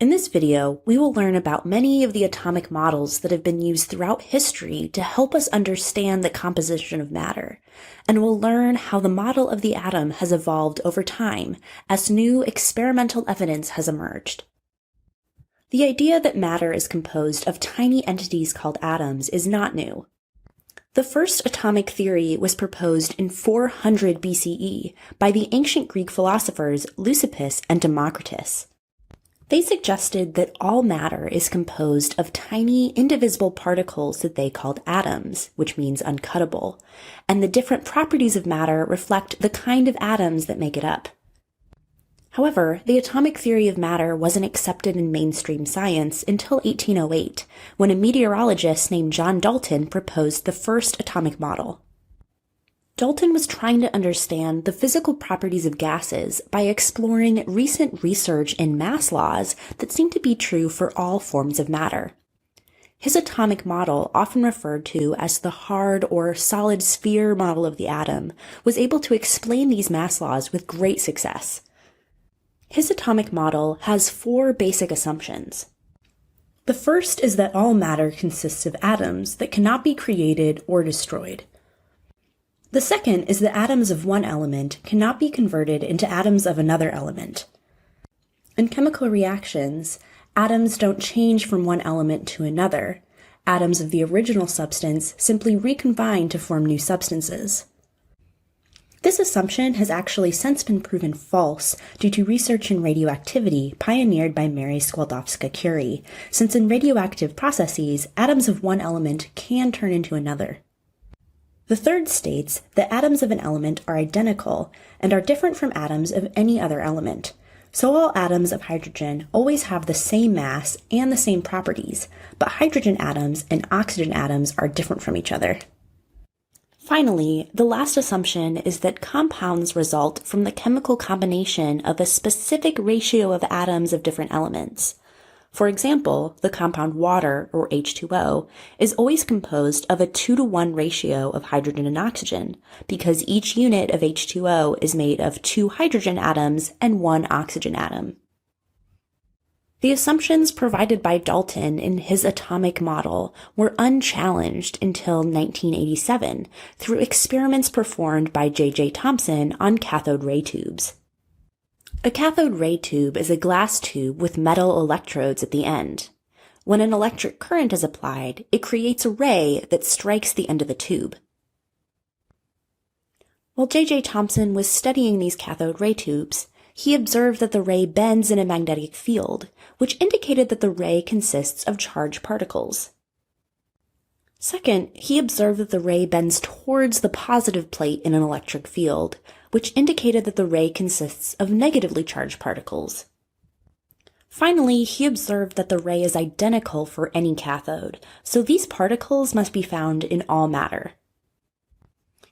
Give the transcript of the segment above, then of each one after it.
In this video, we will learn about many of the atomic models that have been used throughout history to help us understand the composition of matter, and we'll learn how the model of the atom has evolved over time as new experimental evidence has emerged. The idea that matter is composed of tiny entities called atoms is not new. The first atomic theory was proposed in 400 BCE by the ancient Greek philosophers Leucippus and Democritus. They suggested that all matter is composed of tiny, indivisible particles that they called atoms, which means uncuttable, and the different properties of matter reflect the kind of atoms that make it up. However, the atomic theory of matter wasn't accepted in mainstream science until 1808, when a meteorologist named John Dalton proposed the first atomic model. Dalton was trying to understand the physical properties of gases by exploring recent research in mass laws that seemed to be true for all forms of matter. His atomic model, often referred to as the hard or solid sphere model of the atom, was able to explain these mass laws with great success. His atomic model has four basic assumptions. The first is that all matter consists of atoms that cannot be created or destroyed. The second is that atoms of one element cannot be converted into atoms of another element. In chemical reactions, atoms don't change from one element to another. Atoms of the original substance simply recombine to form new substances. This assumption has actually since been proven false due to research in radioactivity pioneered by Mary Skłodowska-Curie, since in radioactive processes, atoms of one element can turn into another. The third states that atoms of an element are identical and are different from atoms of any other element. So all atoms of hydrogen always have the same mass and the same properties, but hydrogen atoms and oxygen atoms are different from each other. Finally, the last assumption is that compounds result from the chemical combination of a specific ratio of atoms of different elements. For example, the compound water, or H2O, is always composed of a 2-to-1 ratio of hydrogen and oxygen, because each unit of H2O is made of 2 hydrogen atoms and 1 oxygen atom. The assumptions provided by Dalton in his atomic model were unchallenged until 1987 through experiments performed by J.J. Thomson on cathode ray tubes. A cathode ray tube is a glass tube with metal electrodes at the end. When an electric current is applied, it creates a ray that strikes the end of the tube. While J.J. Thomson was studying these cathode ray tubes, he observed that the ray bends in a magnetic field, which indicated that the ray consists of charged particles. Second, he observed that the ray bends towards the positive plate in an electric field, which indicated that the ray consists of negatively charged particles. Finally, he observed that the ray is identical for any cathode, so these particles must be found in all matter.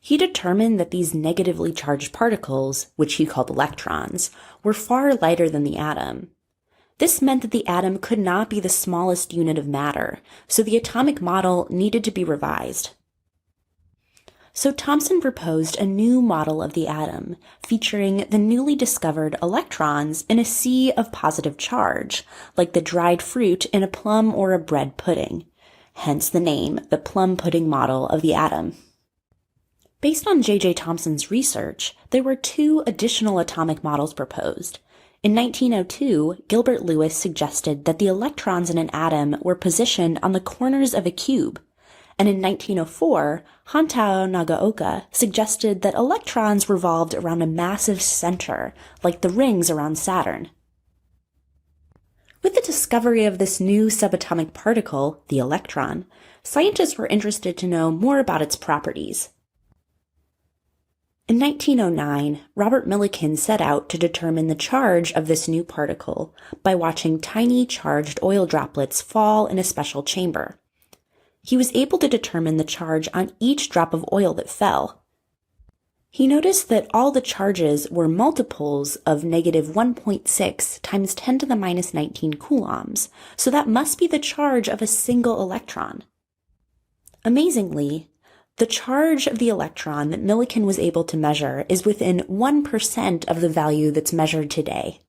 He determined that these negatively charged particles, which he called electrons, were far lighter than the atom. This meant that the atom could not be the smallest unit of matter, so the atomic model needed to be revised. So Thomson proposed a new model of the atom, featuring the newly discovered electrons in a sea of positive charge, like the dried fruit in a plum or a bread pudding, hence the name, the plum pudding model of the atom. Based on J.J. Thomson's research, there were 2 additional atomic models proposed. In 1902, Gilbert Lewis suggested that the electrons in an atom were positioned on the corners of a cube, and in 1904, Hontao Nagaoka suggested that electrons revolved around a massive center, like the rings around Saturn. With the discovery of this new subatomic particle, the electron, scientists were interested to know more about its properties. In 1909, Robert Millikan set out to determine the charge of this new particle by watching tiny charged oil droplets fall in a special chamber. He was able to determine the charge on each drop of oil that fell. He noticed that all the charges were multiples of negative 1.6 times 10 to the minus 19 coulombs, so that must be the charge of a single electron. Amazingly, the charge of the electron that Millikan was able to measure is within 1% of the value that's measured today.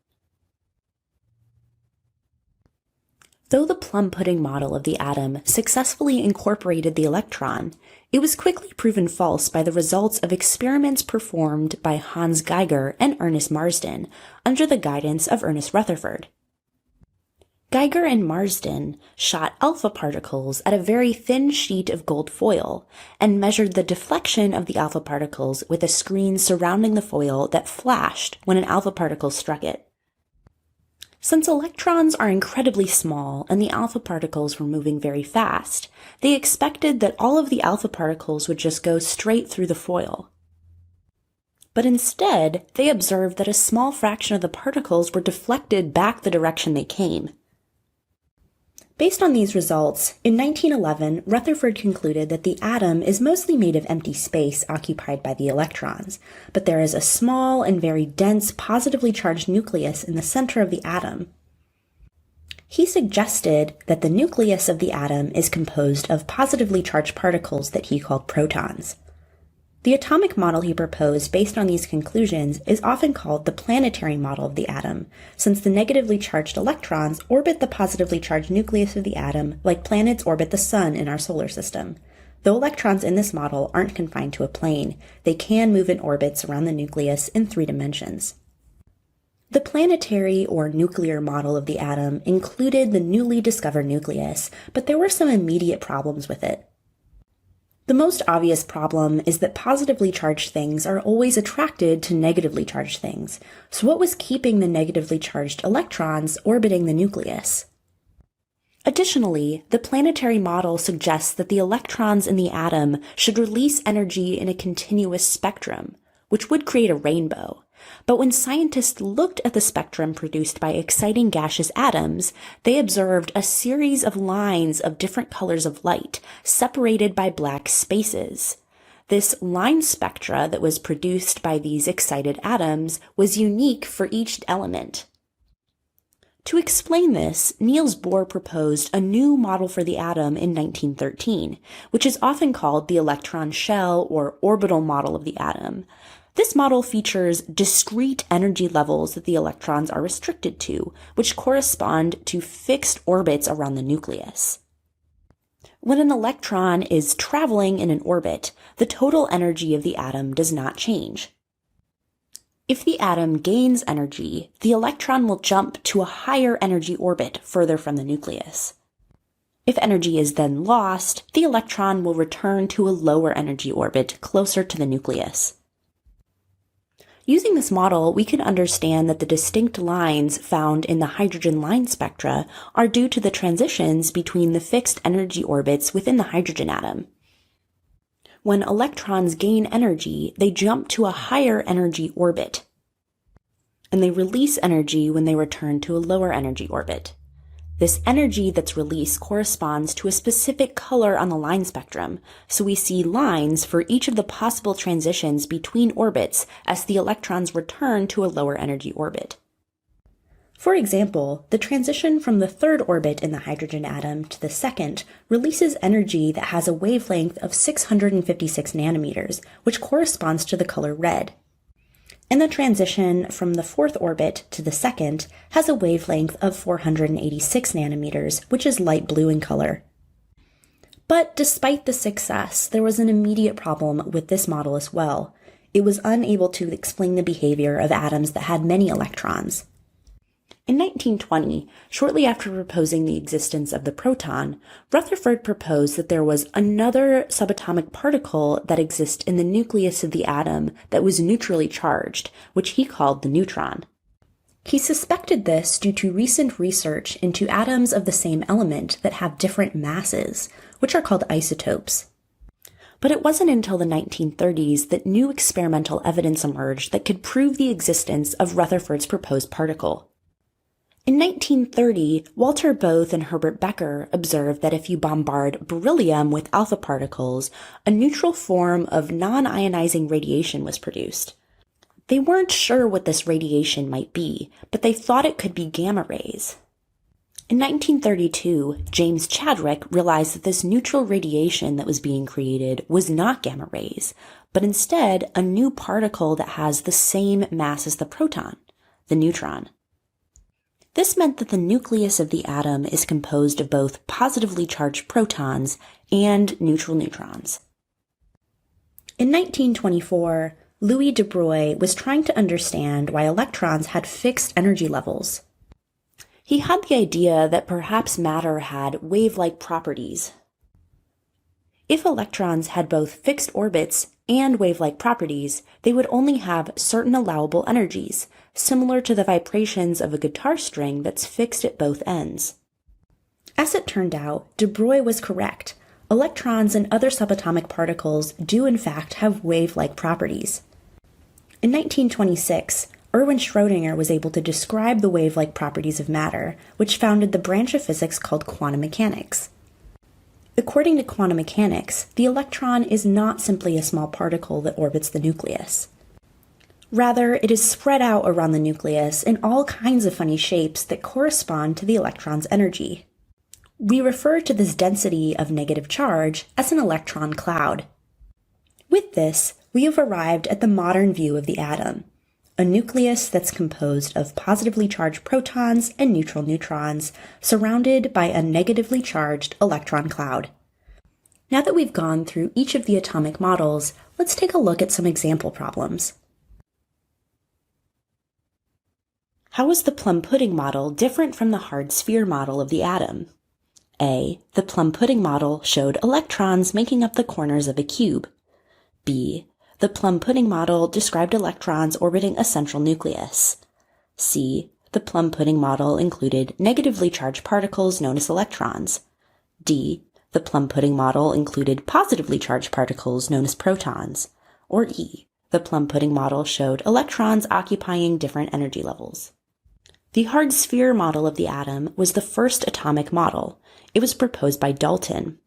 Though the plum pudding model of the atom successfully incorporated the electron, it was quickly proven false by the results of experiments performed by Hans Geiger and Ernest Marsden under the guidance of Ernest Rutherford. Geiger and Marsden shot alpha particles at a very thin sheet of gold foil and measured the deflection of the alpha particles with a screen surrounding the foil that flashed when an alpha particle struck it. Since electrons are incredibly small and the alpha particles were moving very fast, they expected that all of the alpha particles would just go straight through the foil. But instead, they observed that a small fraction of the particles were deflected back the direction they came. Based on these results, in 1911, Rutherford concluded that the atom is mostly made of empty space occupied by the electrons, but there is a small and very dense positively charged nucleus in the center of the atom. He suggested that the nucleus of the atom is composed of positively charged particles that he called protons. The atomic model he proposed based on these conclusions is often called the planetary model of the atom, since the negatively charged electrons orbit the positively charged nucleus of the atom like planets orbit the sun in our solar system. Though electrons in this model aren't confined to a plane, they can move in orbits around the nucleus in 3 dimensions. The planetary or nuclear model of the atom included the newly discovered nucleus, but there were some immediate problems with it. The most obvious problem is that positively charged things are always attracted to negatively charged things. So what was keeping the negatively charged electrons orbiting the nucleus? Additionally, the planetary model suggests that the electrons in the atom should release energy in a continuous spectrum, which would create a rainbow. But when scientists looked at the spectrum produced by exciting gaseous atoms, they observed a series of lines of different colors of light, separated by black spaces. This line spectra that was produced by these excited atoms was unique for each element. To explain this, Niels Bohr proposed a new model for the atom in 1913, which is often called the electron shell or orbital model of the atom. This model features discrete energy levels that the electrons are restricted to, which correspond to fixed orbits around the nucleus. When an electron is traveling in an orbit, the total energy of the atom does not change. If the atom gains energy, the electron will jump to a higher energy orbit further from the nucleus. If energy is then lost, the electron will return to a lower energy orbit closer to the nucleus. Using this model, we can understand that the distinct lines found in the hydrogen line spectra are due to the transitions between the fixed energy orbits within the hydrogen atom. When electrons gain energy, they jump to a higher energy orbit, and they release energy when they return to a lower energy orbit. This energy that's released corresponds to a specific color on the line spectrum, so we see lines for each of the possible transitions between orbits as the electrons return to a lower energy orbit. For example, the transition from the third orbit in the hydrogen atom to the second releases energy that has a wavelength of 656 nanometers, which corresponds to the color red. And the transition from the fourth orbit to the second has a wavelength of 486 nanometers, which is light blue in color. But despite the success, there was an immediate problem with this model as well. It was unable to explain the behavior of atoms that had many electrons. In 1920, shortly after proposing the existence of the proton, Rutherford proposed that there was another subatomic particle that exists in the nucleus of the atom that was neutrally charged, which he called the neutron. He suspected this due to recent research into atoms of the same element that have different masses, which are called isotopes. But it wasn't until the 1930s that new experimental evidence emerged that could prove the existence of Rutherford's proposed particle. In 1930, Walter Bothe and Herbert Becker observed that if you bombard beryllium with alpha particles, a neutral form of non-ionizing radiation was produced. They weren't sure what this radiation might be, but they thought it could be gamma rays. In 1932, James Chadwick realized that this neutral radiation that was being created was not gamma rays, but instead a new particle that has the same mass as the proton, the neutron. This meant that the nucleus of the atom is composed of both positively charged protons and neutral neutrons. In 1924, Louis de Broglie was trying to understand why electrons had fixed energy levels. He had the idea that perhaps matter had wave-like properties. If electrons had both fixed orbits and wave-like properties, they would only have certain allowable energies, similar to the vibrations of a guitar string that's fixed at both ends. As it turned out, de Broglie was correct. Electrons and other subatomic particles do in fact have wave-like properties. In 1926, Erwin Schrödinger was able to describe the wave-like properties of matter, which founded the branch of physics called quantum mechanics. According to quantum mechanics, the electron is not simply a small particle that orbits the nucleus. Rather, it is spread out around the nucleus in all kinds of funny shapes that correspond to the electron's energy. We refer to this density of negative charge as an electron cloud. With this, we have arrived at the modern view of the atom, a nucleus that's composed of positively charged protons and neutral neutrons, surrounded by a negatively charged electron cloud. Now that we've gone through each of the atomic models, let's take a look at some example problems. How is the plum pudding model different from the hard sphere model of the atom? A. The plum pudding model showed electrons making up the corners of a cube. B. The plum pudding model described electrons orbiting a central nucleus. C. The plum pudding model included negatively charged particles known as electrons. D. The plum pudding model included positively charged particles known as protons. Or E. The plum pudding model showed electrons occupying different energy levels. The hard sphere model of the atom was the first atomic model. It was proposed by Dalton.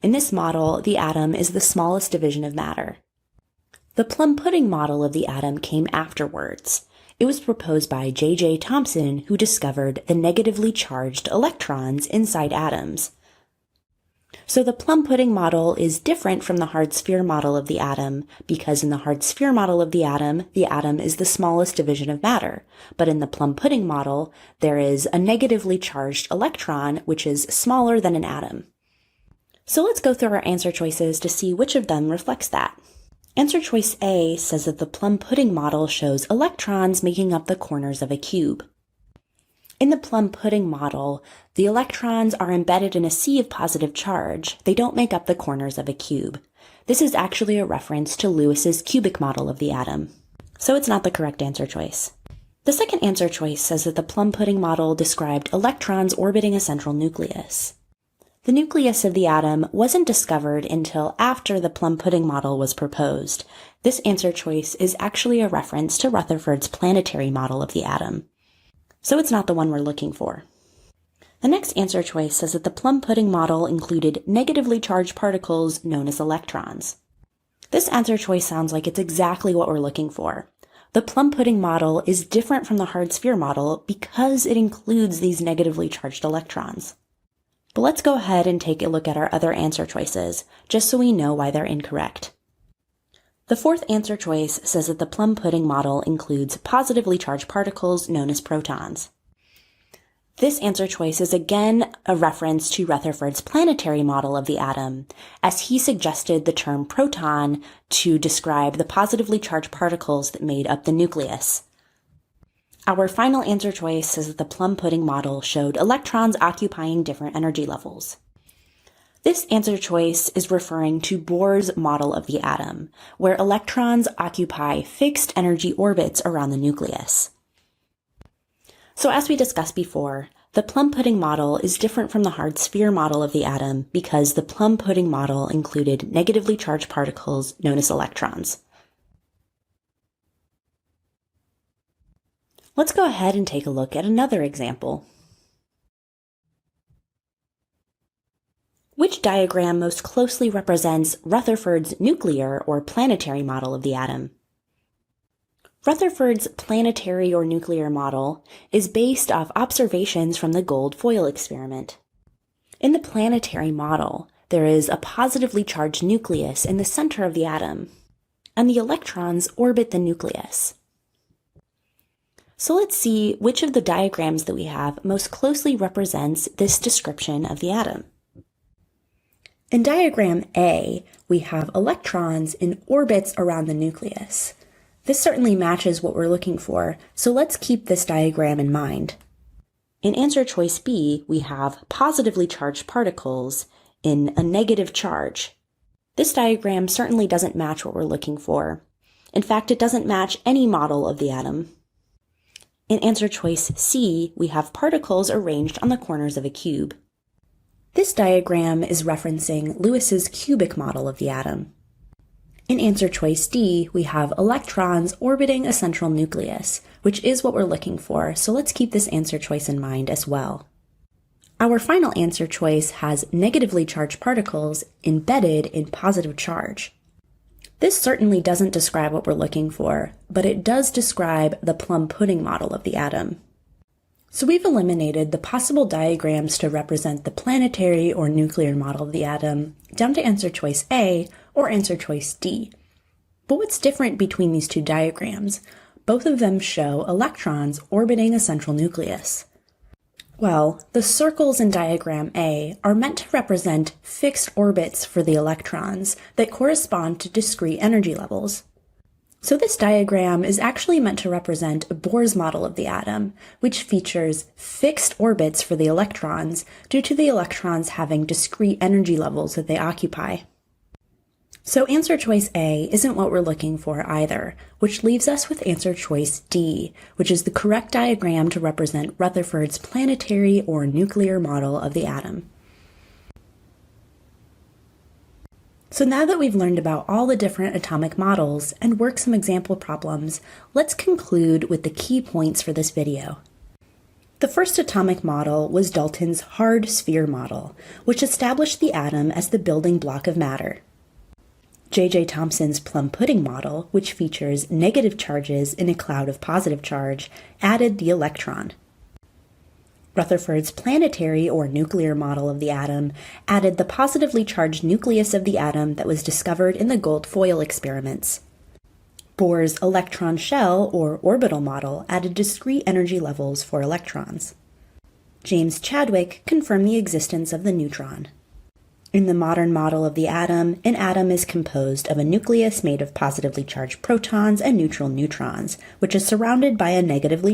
In this model, the atom is the smallest division of matter. The plum pudding model of the atom came afterwards. It was proposed by J.J. Thomson, who discovered the negatively charged electrons inside atoms. So the plum pudding model is different from the hard sphere model of the atom because in the hard sphere model of the atom is the smallest division of matter. But in the plum pudding model, there is a negatively charged electron, which is smaller than an atom. So let's go through our answer choices to see which of them reflects that. Answer choice A says that the plum pudding model shows electrons making up the corners of a cube. In the plum pudding model, the electrons are embedded in a sea of positive charge. They don't make up the corners of a cube. This is actually a reference to Lewis's cubic model of the atom. So it's not the correct answer choice. The second answer choice says that the plum pudding model described electrons orbiting a central nucleus. The nucleus of the atom wasn't discovered until after the plum pudding model was proposed. This answer choice is actually a reference to Rutherford's planetary model of the atom. So it's not the one we're looking for. The next answer choice says that the plum pudding model included negatively charged particles known as electrons. This answer choice sounds like it's exactly what we're looking for. The plum pudding model is different from the hard sphere model because it includes these negatively charged electrons. But let's go ahead and take a look at our other answer choices, just so we know why they're incorrect. The fourth answer choice says that the plum pudding model includes positively charged particles known as protons. This answer choice is again a reference to Rutherford's planetary model of the atom, as he suggested the term proton to describe the positively charged particles that made up the nucleus. Our final answer choice says that the plum pudding model showed electrons occupying different energy levels. This answer choice is referring to Bohr's model of the atom, where electrons occupy fixed energy orbits around the nucleus. So as we discussed before, the plum pudding model is different from the hard sphere model of the atom because the plum pudding model included negatively charged particles known as electrons. Let's go ahead and take a look at another example. Which diagram most closely represents Rutherford's nuclear or planetary model of the atom? Rutherford's planetary or nuclear model is based off observations from the gold foil experiment. In the planetary model, there is a positively charged nucleus in the center of the atom, and the electrons orbit the nucleus. So let's see which of the diagrams that we have most closely represents this description of the atom. In diagram A, we have electrons in orbits around the nucleus. This certainly matches what we're looking for, so let's keep this diagram in mind. In answer choice B, we have positively charged particles in a negative charge. This diagram certainly doesn't match what we're looking for. In fact, it doesn't match any model of the atom. In answer choice C, we have particles arranged on the corners of a cube. This diagram is referencing Lewis's cubic model of the atom. In answer choice D, we have electrons orbiting a central nucleus, which is what we're looking for, so let's keep this answer choice in mind as well. Our final answer choice has negatively charged particles embedded in positive charge. This certainly doesn't describe what we're looking for, but it does describe the plum pudding model of the atom. So we've eliminated the possible diagrams to represent the planetary or nuclear model of the atom down to answer choice A or answer choice D. But what's different between these two diagrams? Both of them show electrons orbiting a central nucleus. Well, the circles in diagram A are meant to represent fixed orbits for the electrons that correspond to discrete energy levels. So this diagram is actually meant to represent Bohr's model of the atom, which features fixed orbits for the electrons due to the electrons having discrete energy levels that they occupy. So answer choice A isn't what we're looking for either, which leaves us with answer choice D, which is the correct diagram to represent Rutherford's planetary or nuclear model of the atom. So now that we've learned about all the different atomic models and worked some example problems, let's conclude with the key points for this video. The first atomic model was Dalton's hard sphere model, which established the atom as the building block of matter. J.J. Thomson's plum pudding model, which features negative charges in a cloud of positive charge, added the electron. Rutherford's planetary or nuclear model of the atom added the positively charged nucleus of the atom that was discovered in the gold foil experiments. Bohr's electron shell or orbital model added discrete energy levels for electrons. James Chadwick confirmed the existence of the neutron. In the modern model of the atom, an atom is composed of a nucleus made of positively charged protons and neutral neutrons, which is surrounded by a negatively